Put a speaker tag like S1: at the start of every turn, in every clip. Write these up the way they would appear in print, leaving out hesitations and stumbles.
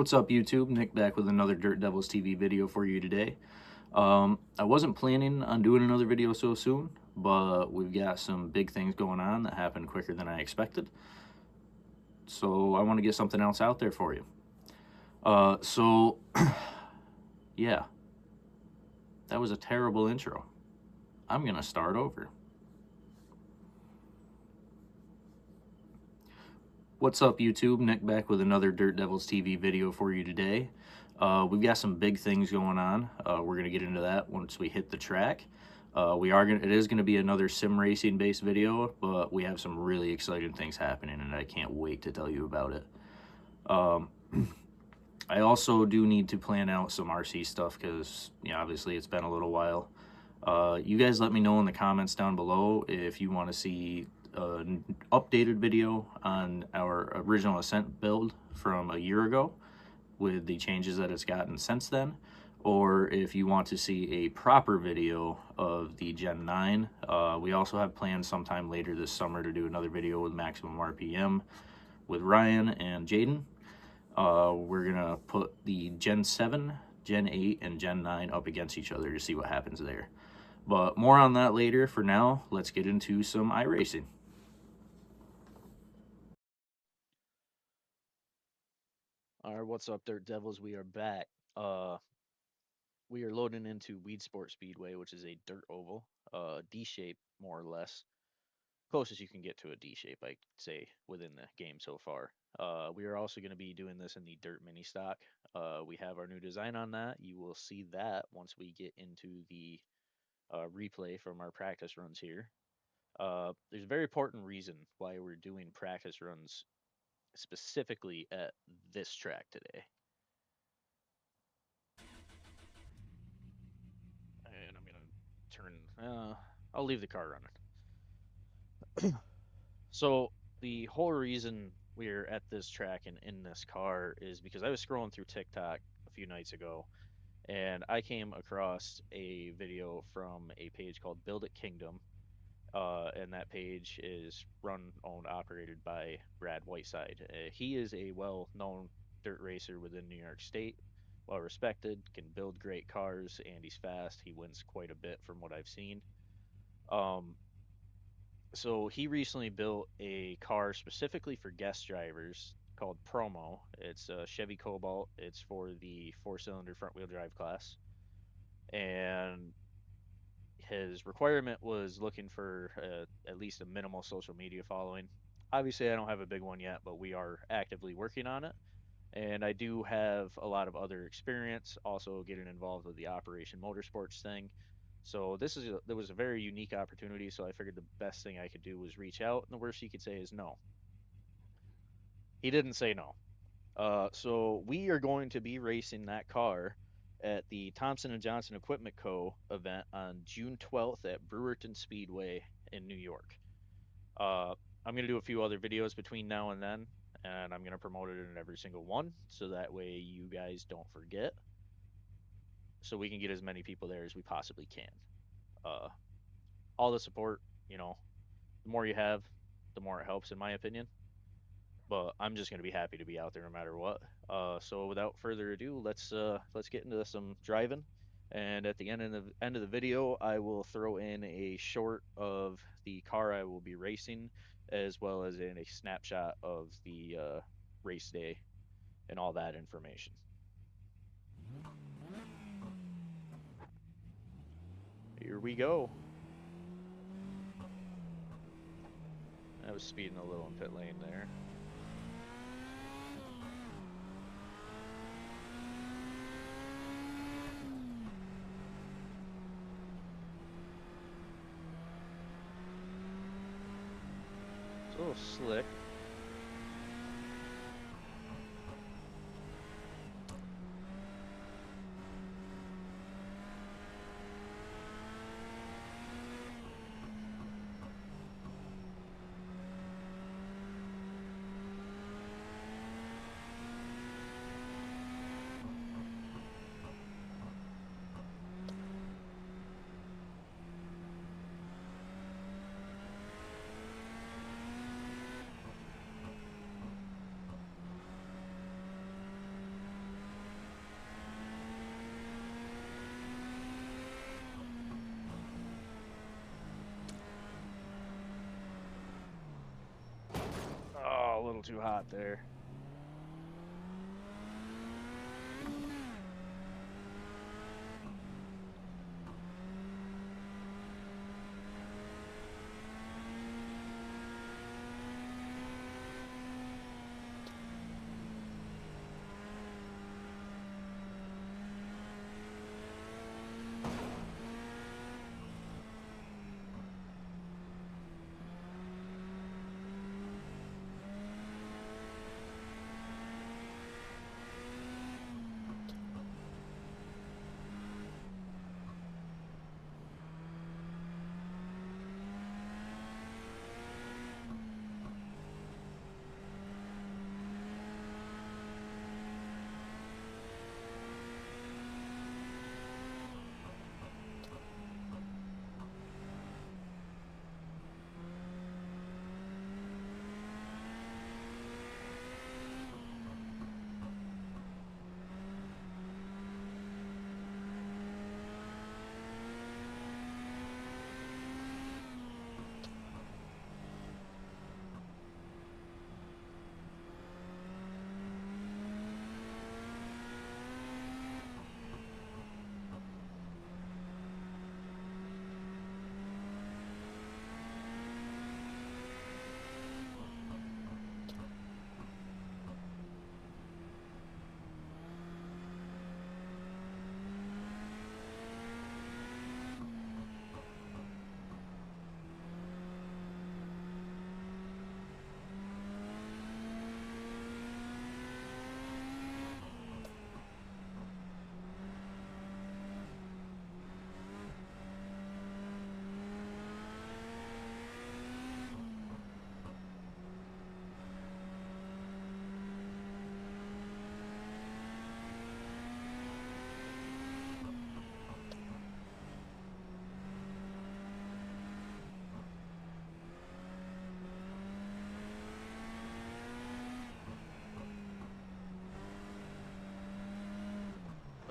S1: What's up, YouTube? Nick back with another Dirt Devils TV video for you today. I wasn't planning on doing another video so soon, but we've got some big things going on that happened quicker than I expected. So I want to get something else out there for you. Yeah, that was a terrible intro. I'm going to start over. What's up, YouTube? Nick back with another Dirt Devils TV video for you today. We've got some big things going on. We're going to get into that once we hit the track. It is going to be another sim racing based video, but we have some really exciting things happening and I can't wait to tell you about it. I also do need to plan out some RC stuff because, obviously it's been a little while. You guys let me know in the comments down below if you want to see an updated video on our original Ascent build from a year ago with the changes that it's gotten since then, or if you want to see a proper video of the Gen 9. We also have plans sometime later this summer to do another video with Maximum RPM with Ryan and Jaden. We're gonna put the Gen 7, Gen 8, and Gen 9 up against each other to see what happens there. But more on that later. For now, let's get into some iRacing.
S2: All right, what's up, Dirt Devils? We are back. We are loading into Weed Sport Speedway, which is a dirt oval, D shape more or less, closest you can get to a D shape, I'd say, within the game so far. We are also going to be doing this in the dirt mini stock. We have our new design on that. You will see that once we get into the replay from our practice runs here. There's a very important reason why we're doing practice runs specifically at this track today. And I'm gonna turn. I'll leave the car running. So the whole reason we're at this track and in this car is because I was scrolling through TikTok a few nights ago, and I came across a video from a page called Build It Kingdom, and that page is run, owned, operated by Brad Whiteside. He is a well-known dirt racer within New York State, well respected, can build great cars, and he's fast. He wins quite a bit from what I've seen. Um, so he recently built a car specifically for guest drivers called Promo. It's a Chevy Cobalt. It's for the four-cylinder front-wheel drive class, and his requirement was looking for at least a minimal social media following. Obviously, I don't have a big one yet, but we are actively working on it. And I do have a lot of other experience, also getting involved with the Operation Motorsports thing. So there was a very unique opportunity. So I figured the best thing I could do was reach out, and the worst he could say is no. He didn't say no. So we are going to be racing that car at the Thompson and Johnson Equipment Co. event on June 12th at Brewerton Speedway in New York. I'm going to do a few other videos between now and then, and I'm going to promote it in every single one so that way you guys don't forget, so we can get as many people there as we possibly can. Uh, all the support, the more you have, the more it helps, in my opinion. But I'm just going to be happy to be out there no matter what. So without further ado, let's get into some driving. And at the end of the video, I will throw in a short of the car I will be racing, as well as in a snapshot of the race day and all that information. Here we go. I was speeding a little in pit lane there. It's a little slick. too hot there.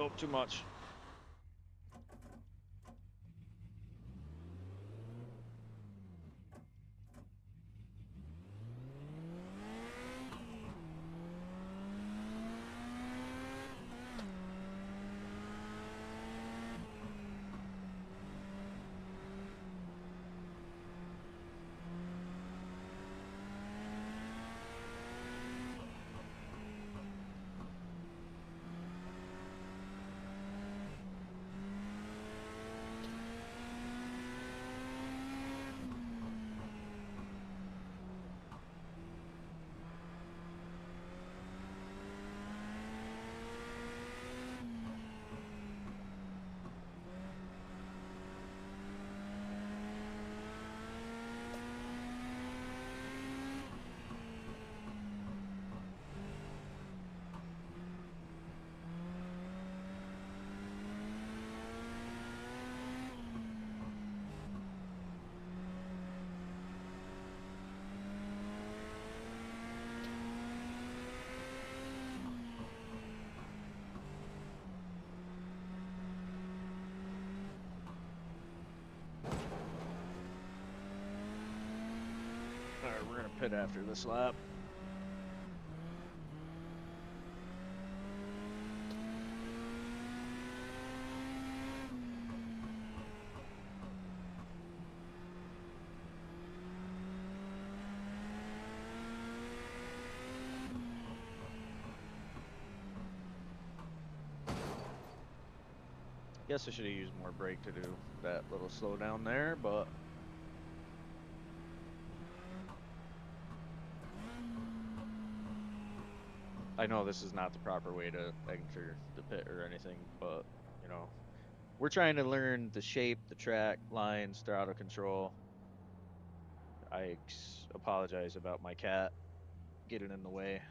S2: Oh, too much. All right, we're gonna pit after this lap. Guess I should have used more brake to do that little slowdown there, but I know this is not the proper way to enter the pit or anything, but you know, we're trying to learn the shape, the track, lines, throttle control. Apologize about my cat getting in the way.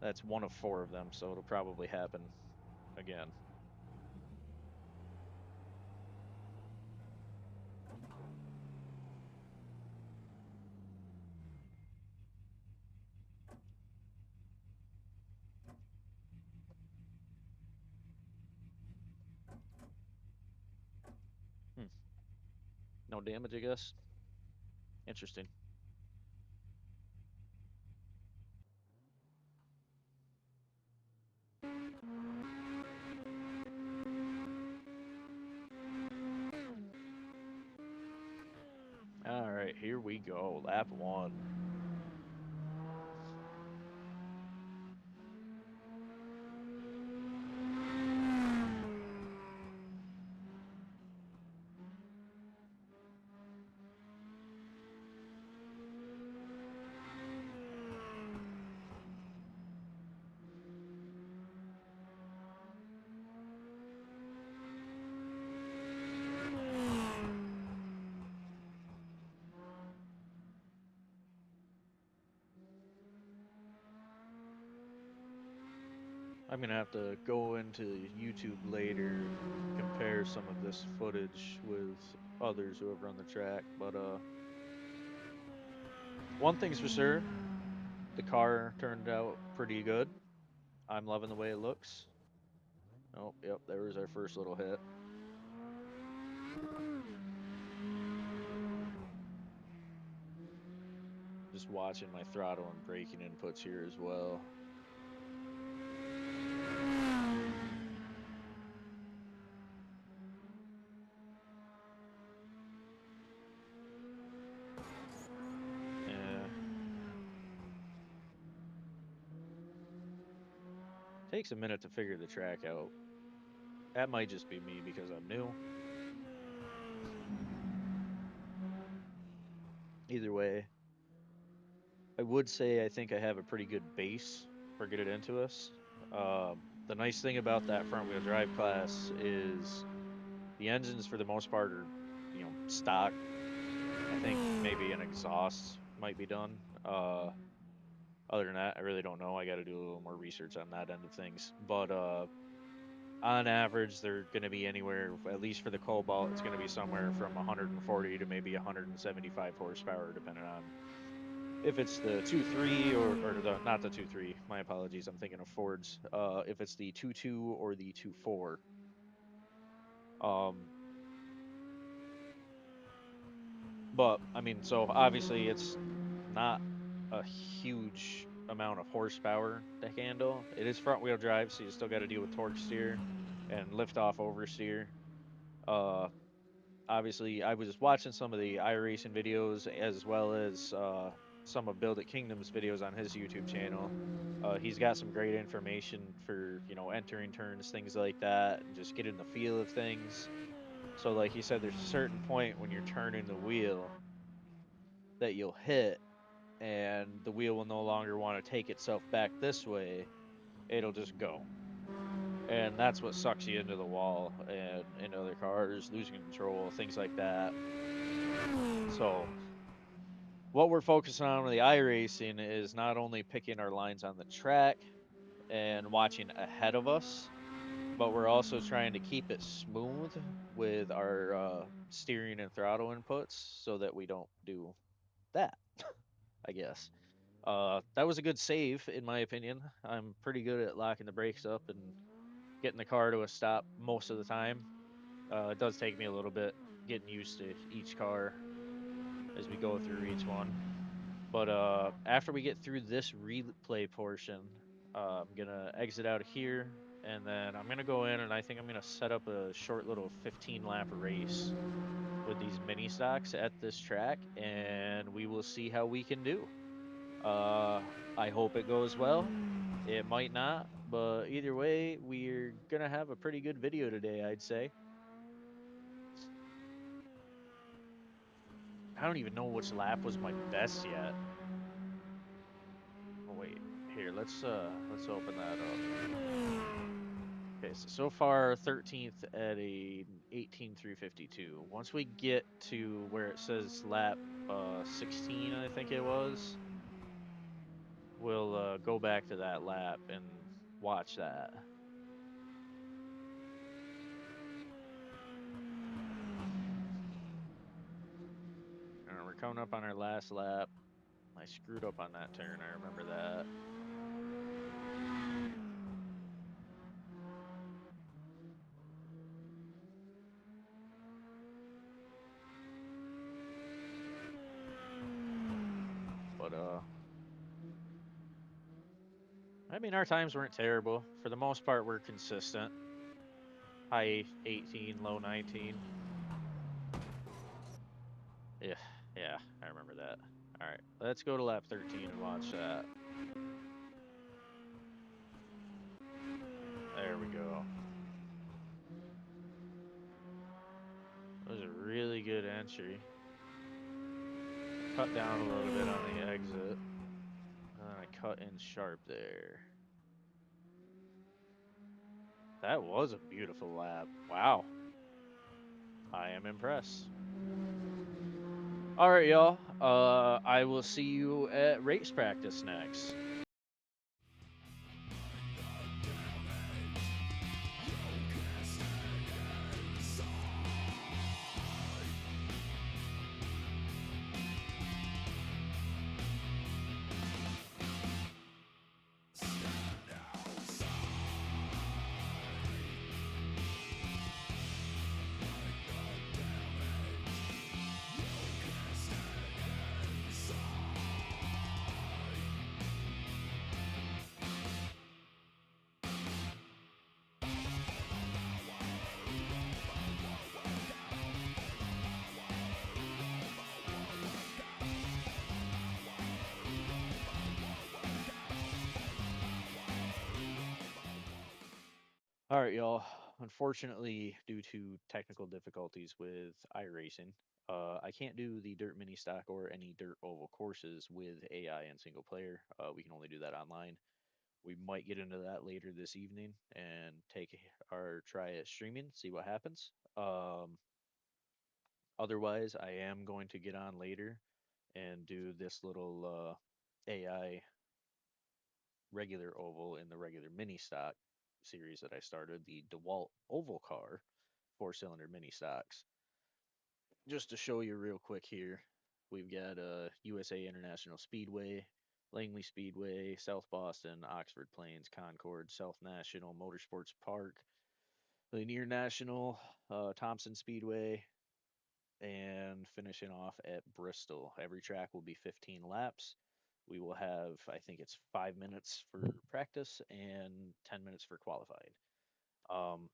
S2: That's one of 4 of them, so it'll probably happen again. Hmm. No damage, I guess. Interesting. here we go. Lap 1. I'm gonna have to go into YouTube later and compare some of this footage with others who have run the track. But one thing's for sure, the car turned out pretty good. I'm loving the way it looks. Oh, yep, there was our first little hit. Just watching my throttle and braking inputs here as well. Yeah. Takes a minute to figure the track out. That might just be me because I'm new. Either way, I would say I think I have a pretty good base for getting into us. The nice thing about that front wheel drive class is the engines for the most part are, stock. I think maybe an exhaust might be done. Other than that, I really don't know. I got to do a little more research on that end of things. But on average, they're going to be anywhere, at least for the Cobalt, it's going to be somewhere from 140 to maybe 175 horsepower, depending on if it's the 2.3 or the not the 2.3. My apologies, I'm thinking of Fords. If it's the 2.2 or the 2.4. Um, but I mean, so obviously it's not a huge amount of horsepower to handle. It is front wheel drive, so you still got to deal with torque steer and lift off oversteer. Uh, Obviously, I was watching some of the iRacing videos as well as some of Build It Kingdom's videos on his YouTube channel. He's got some great information for entering turns, things like that, and just getting the feel of things. So, like he said, there's a certain point when you're turning the wheel that you'll hit, and the wheel will no longer want to take itself back this way. It'll just go. And that's what sucks you into the wall and into other cars, losing control, things like that. So, what we're focusing on with the iRacing is not only picking our lines on the track and watching ahead of us, but we're also trying to keep it smooth with our steering and throttle inputs so that we don't do that, I guess. That was a good save, in my opinion. I'm pretty good at locking the brakes up and getting the car to a stop most of the time. It does take me a little bit getting used to each car as we go through each one. But after we get through this replay portion, I'm gonna exit out of here, and then I'm gonna go in, and I think I'm gonna set up a short little 15 lap race with these mini stocks at this track, and we will see how we can do. I hope it goes well. It might not, but either way, we're gonna have a pretty good video today, I'd say. I don't even know which lap was my best yet. Oh wait, here, let's open that up. Okay, so far 13th at a 18:3:52. Once we get to where it says lap 16, I think it was, we'll go back to that lap and watch that. And we're coming up on our last lap. I screwed up on that turn. I remember that. But I mean, our times weren't terrible. For the most part, we're consistent. High 18, low 19. Yeah, Yeah, I remember that. All right, let's go to lap 13 and watch that. There we go. That was a really good entry. Cut down a little bit on the exit. And then I cut in sharp there. That was a beautiful lap. Wow. I am impressed. All right, y'all. I will see you at race practice next. All right, y'all. Unfortunately, due to technical difficulties with iRacing, I can't do the dirt mini stock or any dirt oval courses with AI and single player. We can only do that online. We might get into that later this evening and take our try at streaming, see what happens. Otherwise, I am going to get on later and do this little AI regular oval in the regular mini stock series that I started, the DeWalt oval car 4-cylinder mini stocks. Just to show you real quick here, we've got USA International Speedway, Langley Speedway, South Boston, Oxford Plains, Concord, South National Motorsports Park, Lanier National, Thompson Speedway, and finishing off at Bristol. Every track will be 15 laps. We will have, I think it's 5 minutes for practice and 10 minutes for qualifying. Um,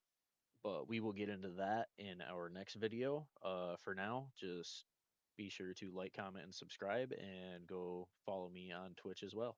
S2: but we will get into that in our next video. For now, just be sure to like, comment, and subscribe, and go follow me on Twitch as well.